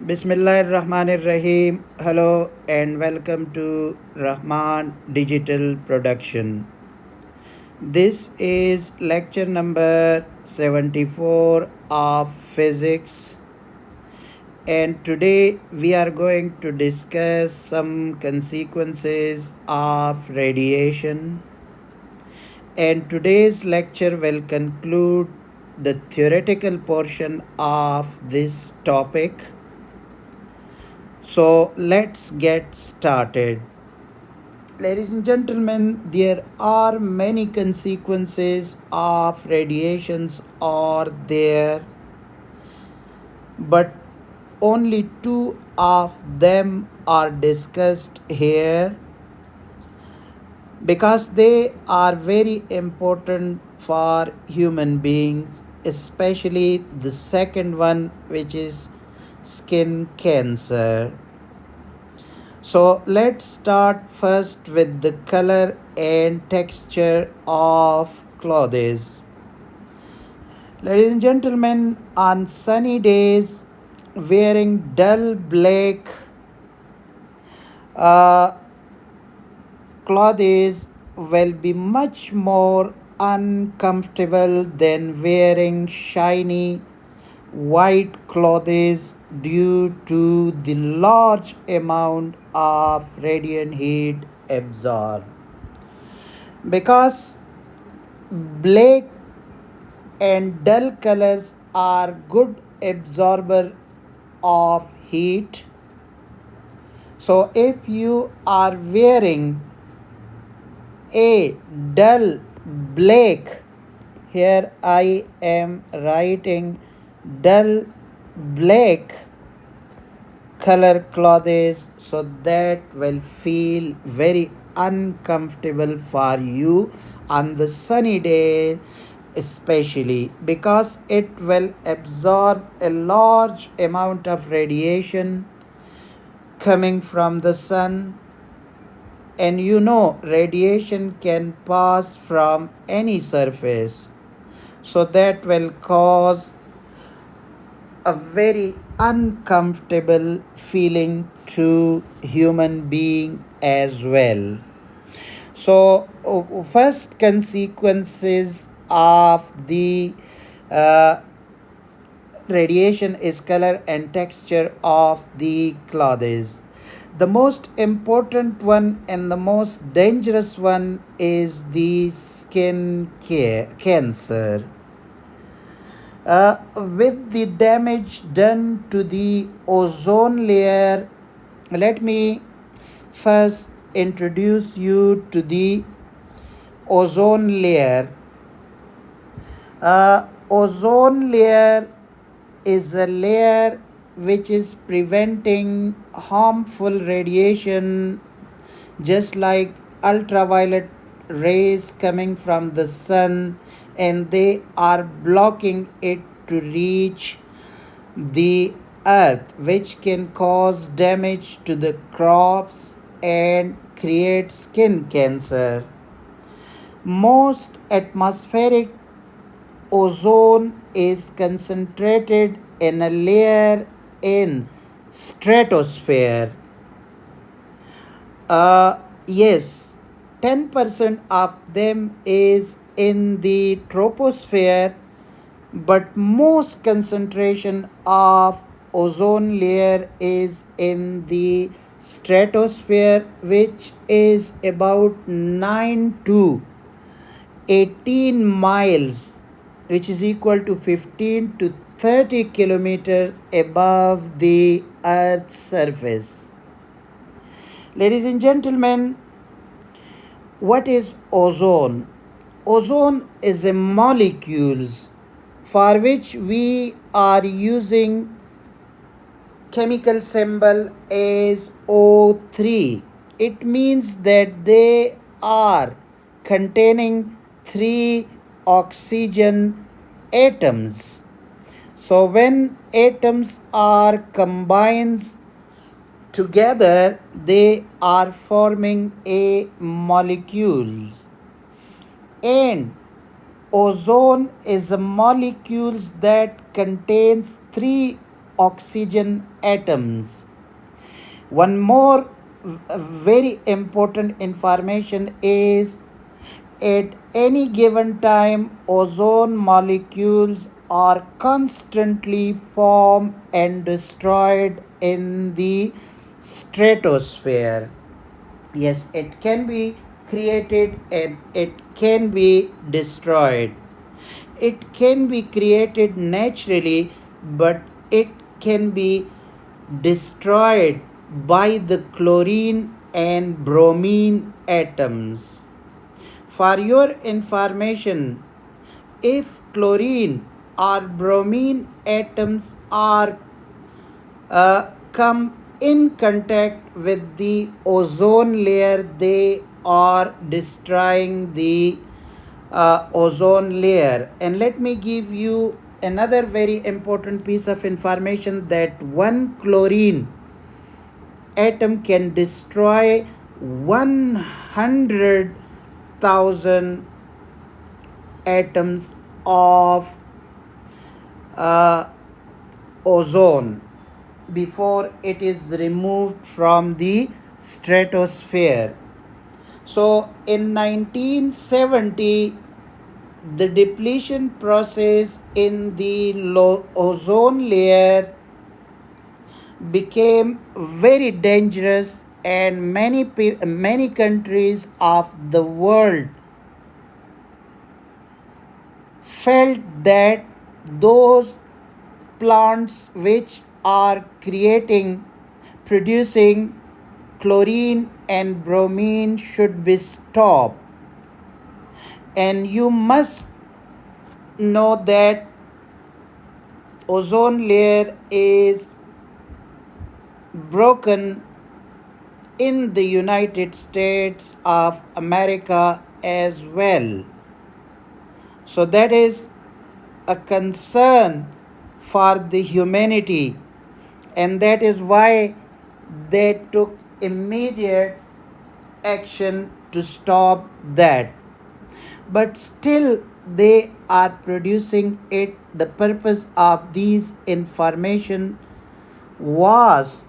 Bismillahirrahmanirrahim. Hello and welcome to Rahman Digital Production. This is lecture number 74 of physics, and today we are going to discuss some consequences of radiation. And today's lecture will conclude the theoretical portion of this topic. So let's get started. Ladies and gentlemen, there are many consequences of radiations are there, but only two of them are discussed here because they are very important for human beings, especially the second one, which is skin cancer. So let's start first with the color and texture of clothes. Ladies and gentlemen, on sunny days, wearing dull black uh, clothes will be much more uncomfortable than wearing shiny white clothes due to the large amount of radiant heat absorbed. Because black and dull colors are good absorber of heat. So if you are wearing a dull black, here I am writing dull black color clothes, so that will feel very uncomfortable for you on the sunny day, especially because it will absorb a large amount of radiation coming from the sun. And radiation can pass from any surface, so that will cause a very uncomfortable feeling to human being as well. So first consequences of the uh, radiation is color and texture of the clothes. The most important one and the most dangerous one is the skin cancer. With the damage done to the ozone layer, let me first introduce you to the ozone layer. Ozone layer is a layer which is preventing harmful radiation, just like ultraviolet rays coming from the sun, and they are blocking it to reach the earth, which can cause damage to the crops and create skin cancer. Most atmospheric ozone is concentrated in a layer in stratosphere. Yes, 10% of them is in the troposphere, but most concentration of ozone layer is in the stratosphere, which is about 9 to 18 miles, which is equal to 15 to 30 kilometers above the earth's surface. Ladies and gentlemen, what is ozone? Ozone is a molecule for which we are using chemical symbol as O3. It means that they are containing 3 oxygen atoms. So when atoms are combined together, they are forming a molecule. And ozone is a molecule that contains 3 oxygen atoms. One more very important information is at any given time, ozone molecules are constantly formed and destroyed in the stratosphere. Yes, it can be created and it can be destroyed. It can be created naturally, but it can be destroyed by the chlorine and bromine atoms. For your information, if chlorine or bromine atoms are come in contact with the ozone layer, they are destroying the ozone layer. And let me give you another very important piece of information that one chlorine atom can destroy 100,000 atoms of uh, ozone before it is removed from the stratosphere. So in 1970, the depletion process in the ozone layer became very dangerous, and many countries of the world felt that those plants which are producing chlorine and bromine should be stopped. And you must know that ozone layer is broken in the United States of America as well. So that is a concern for the humanity, and that is why they took immediate action to stop that. But still they are producing it. The purpose of these information was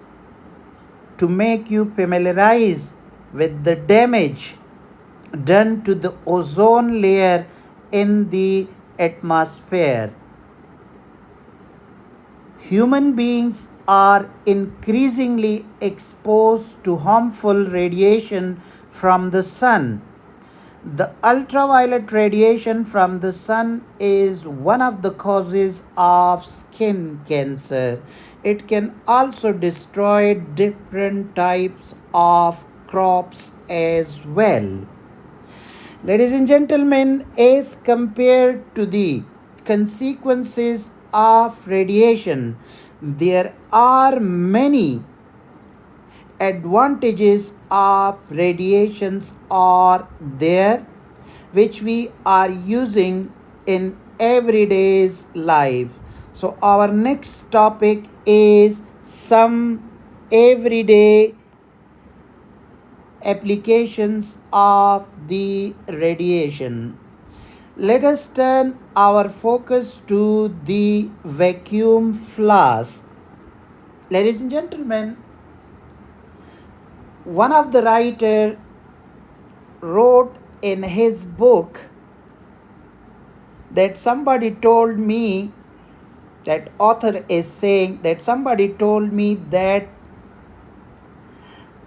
to make you familiarize with the damage done to the ozone layer in the atmosphere. Human beings are increasingly exposed to harmful radiation from the sun. The ultraviolet radiation from the sun is one of the causes of skin cancer. It can also destroy different types of crops as well. Ladies and gentlemen, as compared to the consequences of radiation, there are many advantages of radiations are there which we are using in everyday's life. So our next topic is some everyday applications of the radiation. Let us turn our focus to the vacuum flask. Ladies and gentlemen, one of the writer wrote in his book that somebody told me, that author is saying that somebody told me that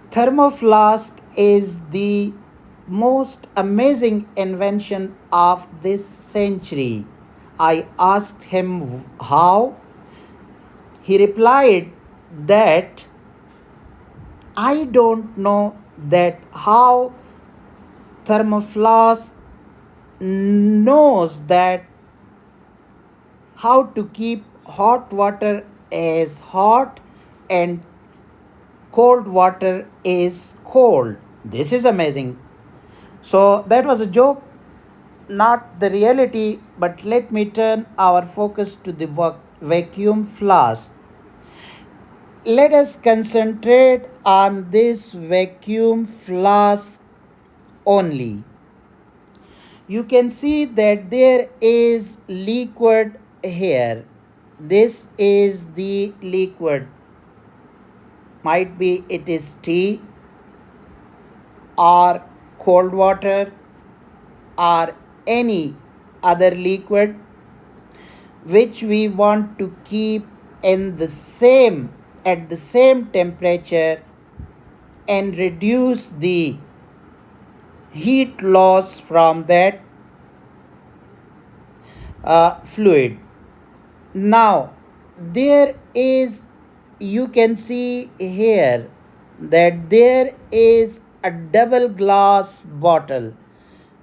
Thermo flask is the most amazing invention of this century. I asked him how. He replied that I don't know that how thermoflask knows that how to keep hot water as hot and cold water is cold. This is amazing. So that was a joke, not the reality, but let me turn our focus to the vacuum flask. Let us concentrate on this vacuum flask only. You can see that there is liquid here. this is the liquid. Might be it is tea or cold water or any other liquid which we want to keep in the same at the same temperature and reduce the heat loss from that fluid. Now there is, you can see here that there is a double glass bottle,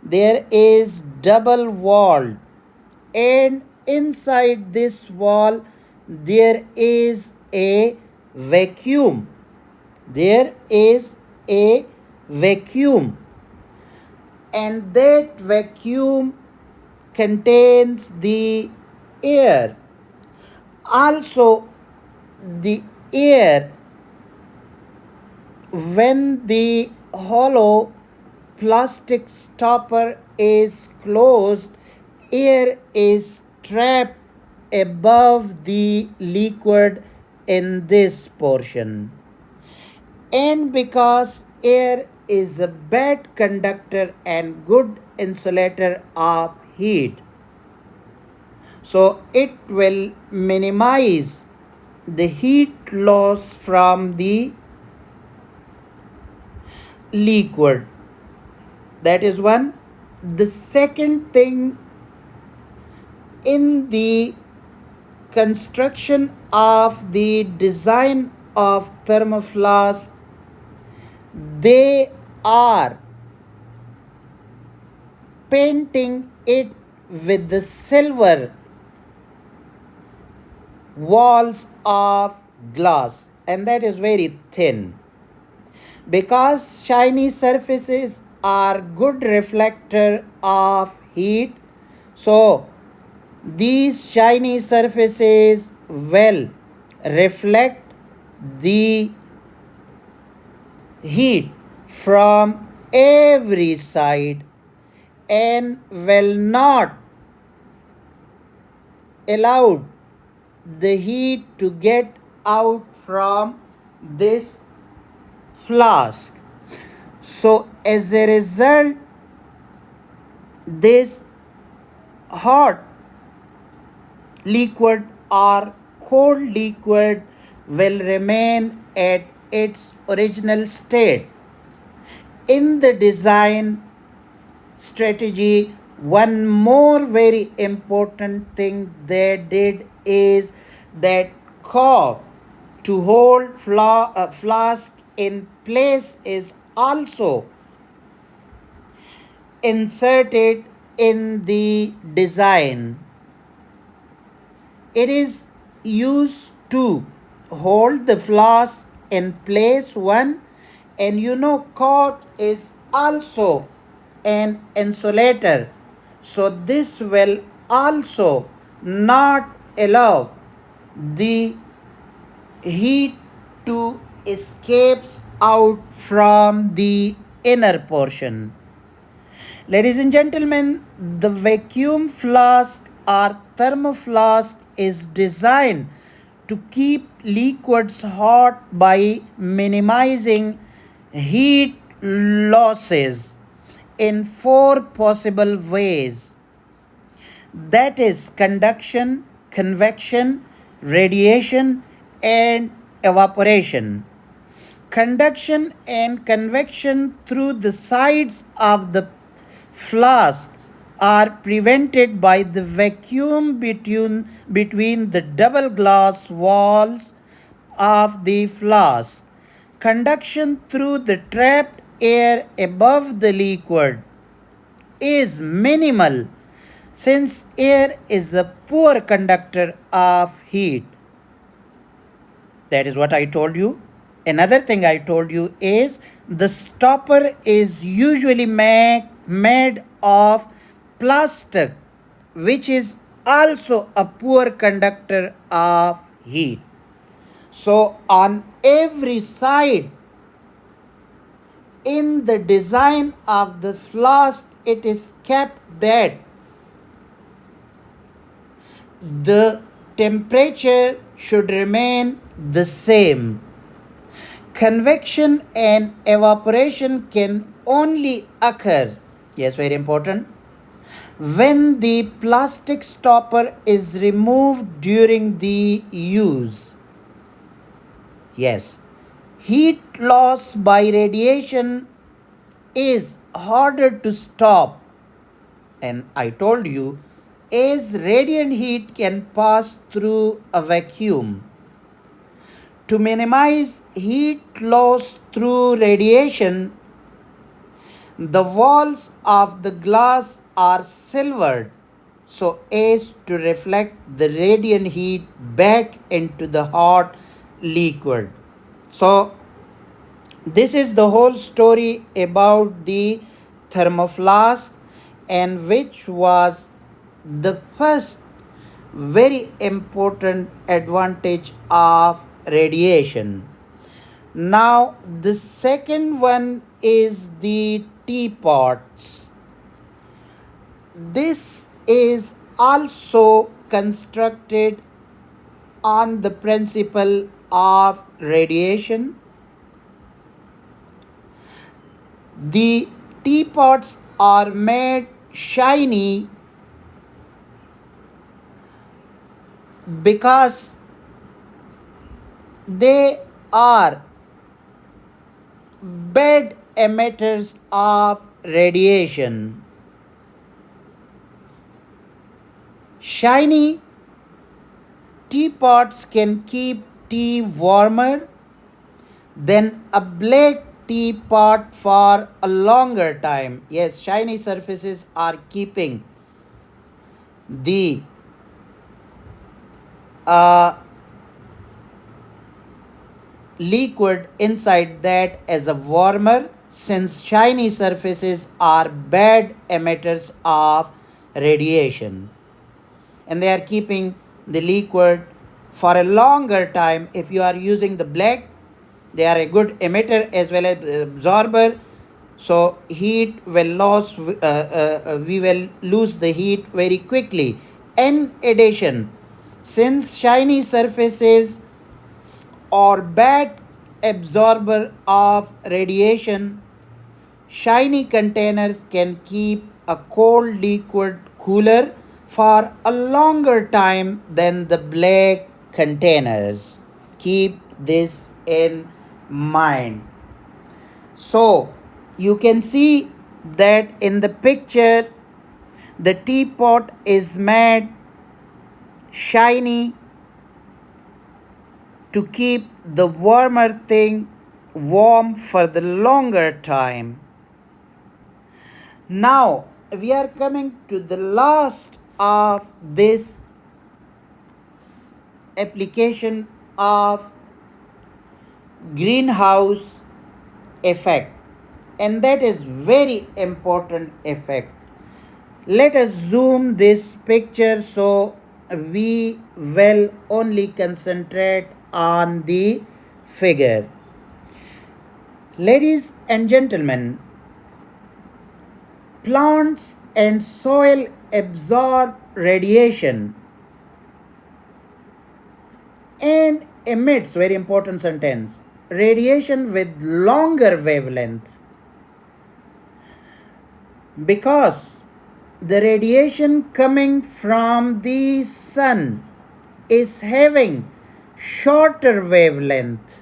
there is double wall, and inside this wall there is a vacuum, there is a vacuum, and that vacuum contains the air. Also, the air, when the hollow plastic stopper is closed, air is trapped above the liquid in this portion. And because air is a bad conductor and good insulator of heat, so it will minimize the heat loss from the liquid. That is one. The second thing, in the construction of the design of thermoflask, they are painting it with the silver walls of glass, and that is very thin because shiny surfaces are good reflector of heat. So these shiny surfaces will reflect the heat from every side and will not allow the heat to get out from this flask. So as a result, this hot liquid or cold liquid will remain at its original state. In the design strategy, one more very important thing they did is that cork to hold flask in place is also inserted in the design. It is used to hold the flask in place one, and cork is also an insulator, so this will also not allow the heat to escapes out from the inner portion. Ladies and gentlemen, the vacuum flask or thermoflask is designed to keep liquids hot by minimizing heat losses in four possible ways, that is conduction, convection, radiation, and evaporation. Conduction and convection through the sides of the flask are prevented by the vacuum between the double glass walls of the flask. Conduction through the trapped air above the liquid is minimal since air is a poor conductor of heat. That is what I told you. Another thing I told you is the stopper is usually made of plastic, which is also a poor conductor of heat. So on every side in the design of the flask, it is kept that the temperature should remain the same. Convection and evaporation can only occur, yes, very important, when the plastic stopper is removed during the use. Yes, heat loss by radiation is harder to stop, and I told you, as radiant heat can pass through a vacuum. To minimize heat loss through radiation, the walls of the glass are silvered so as to reflect the radiant heat back into the hot liquid. So, this is the whole story about the thermoflask, and which was the first very important advantage of radiation. Now, the second one is the teapots. This is also constructed on the principle of radiation. The teapots are made shiny because they are bad emitters of radiation. Shiny teapots can keep tea warmer than a black teapot for a longer time. Yes, shiny surfaces are keeping the uh, liquid inside that as a warmer, since shiny surfaces are bad emitters of radiation, and they are keeping the liquid for a longer time. If you are using the black, they are a good emitter as well as absorber, so heat will lose, we will lose the heat very quickly. In addition, since shiny surfaces or bad absorber of radiation, shiny containers can keep a cold liquid cooler for a longer time than the black containers. Keep this in mind. So, you can see that in the picture, the teapot is made shiny to keep the warmer thing warm for the longer time. Now we are coming to the last of this application of greenhouse effect, and that is very important effect. Let us zoom this picture so we will only concentrate on the figure. Ladies and gentlemen, plants and soil absorb radiation and emits, very important sentence, radiation with longer wavelength, because the radiation coming from the sun is having shorter wavelength,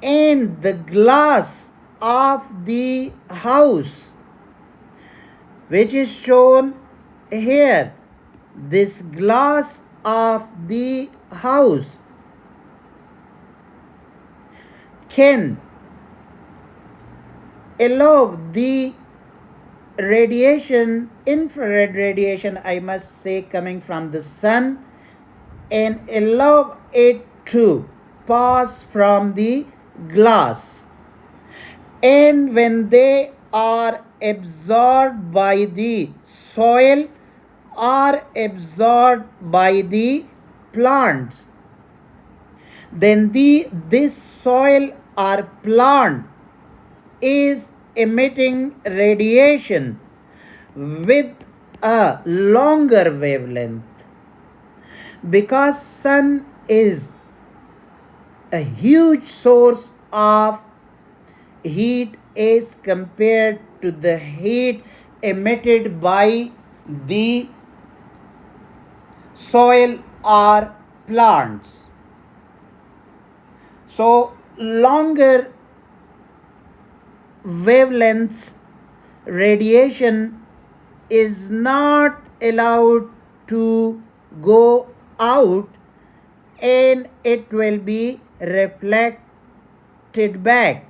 and the glass of the house, which is shown here, this glass of the house can allow the radiation, infrared radiation, I must say, coming from the sun, and allow it to pass from the glass. And when they are absorbed by the soil or absorbed by the plants, then this soil or plant is emitting radiation with a longer wavelength. because sun is a huge source of heat as compared to the heat emitted by the soil or plants. So longer wavelengths radiation is not allowed to go out, and it will be reflected back,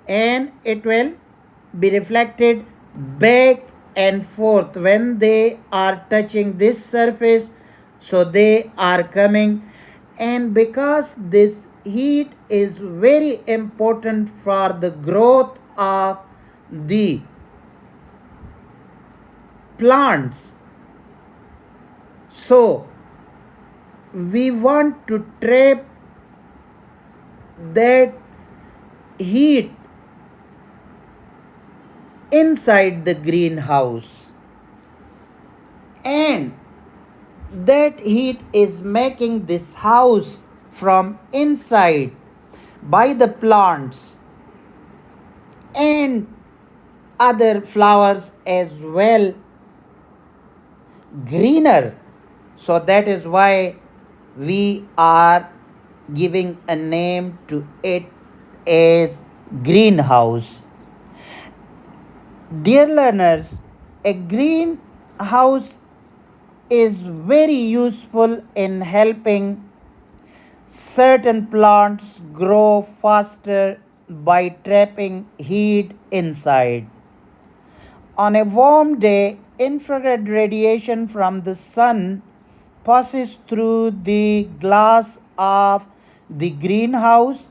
and it will be reflected back and forth when they are touching this surface. So they are coming, and because this heat is very important for the growth of the plants, so we want to trap that heat inside the greenhouse, and that heat is making this house from inside by the plants and other flowers as well greener. So that is why we are giving a name to it as greenhouse. Dear learners, a greenhouse is very useful in helping certain plants grow faster by trapping heat inside. On a warm day, infrared radiation from the sun passes through the glass of the greenhouse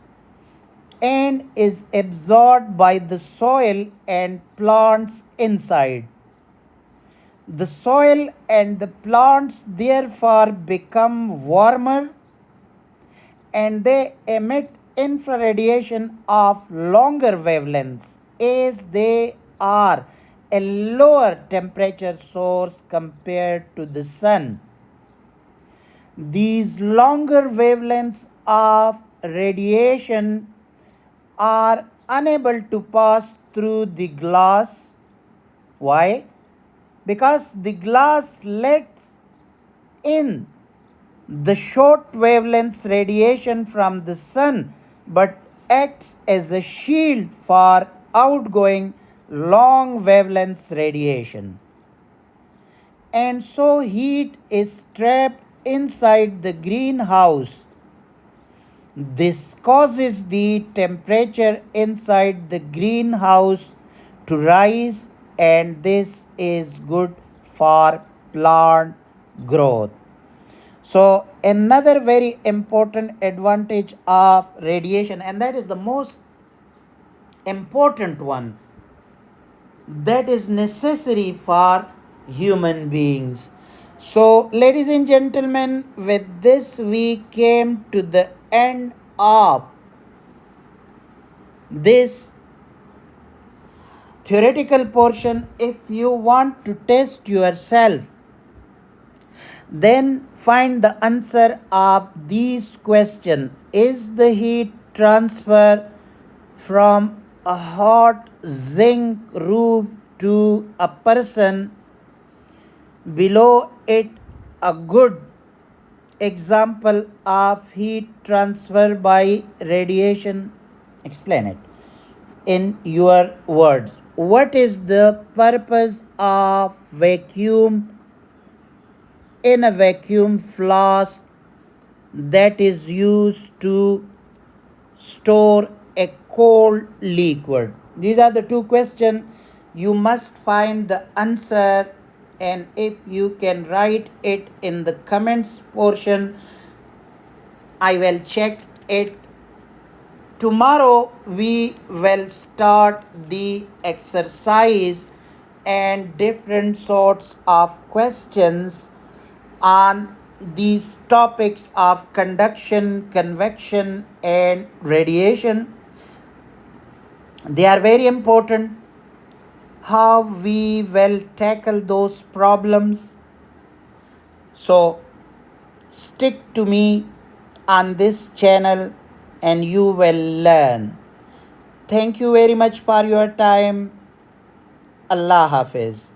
and is absorbed by the soil and plants inside. The soil and the plants therefore become warmer, and they emit infraradiation of longer wavelengths as they are a lower temperature source compared to the sun. These longer wavelengths of radiation are unable to pass through the glass. Why? Because the glass lets in the short wavelengths radiation from the sun but acts as a shield for outgoing long wavelengths radiation. And so heat is trapped inside the greenhouse. This causes the temperature inside the greenhouse to rise, and this is good for plant growth. So another very important advantage of radiation, and that is the most important one, that is necessary for human beings. So, ladies and gentlemen, with this we came to the end of this theoretical portion. If you want to test yourself, then find the answer of these questions. Is the heat transfer from a hot zinc roof to a person below it a good example of heat transfer by radiation? Explain it in your words. What is the purpose of vacuum in a vacuum flask that is used to store a cold liquid? These are the two questions. You must find the answer, and if you can write it in the comments portion, I will check it. Tomorrow we will start the exercise and different sorts of questions on these topics of conduction, convection, and radiation. They are very important. How we will tackle those problems. So Stick to me on this channel and you will learn. Thank you very much for your time. Allah Hafiz.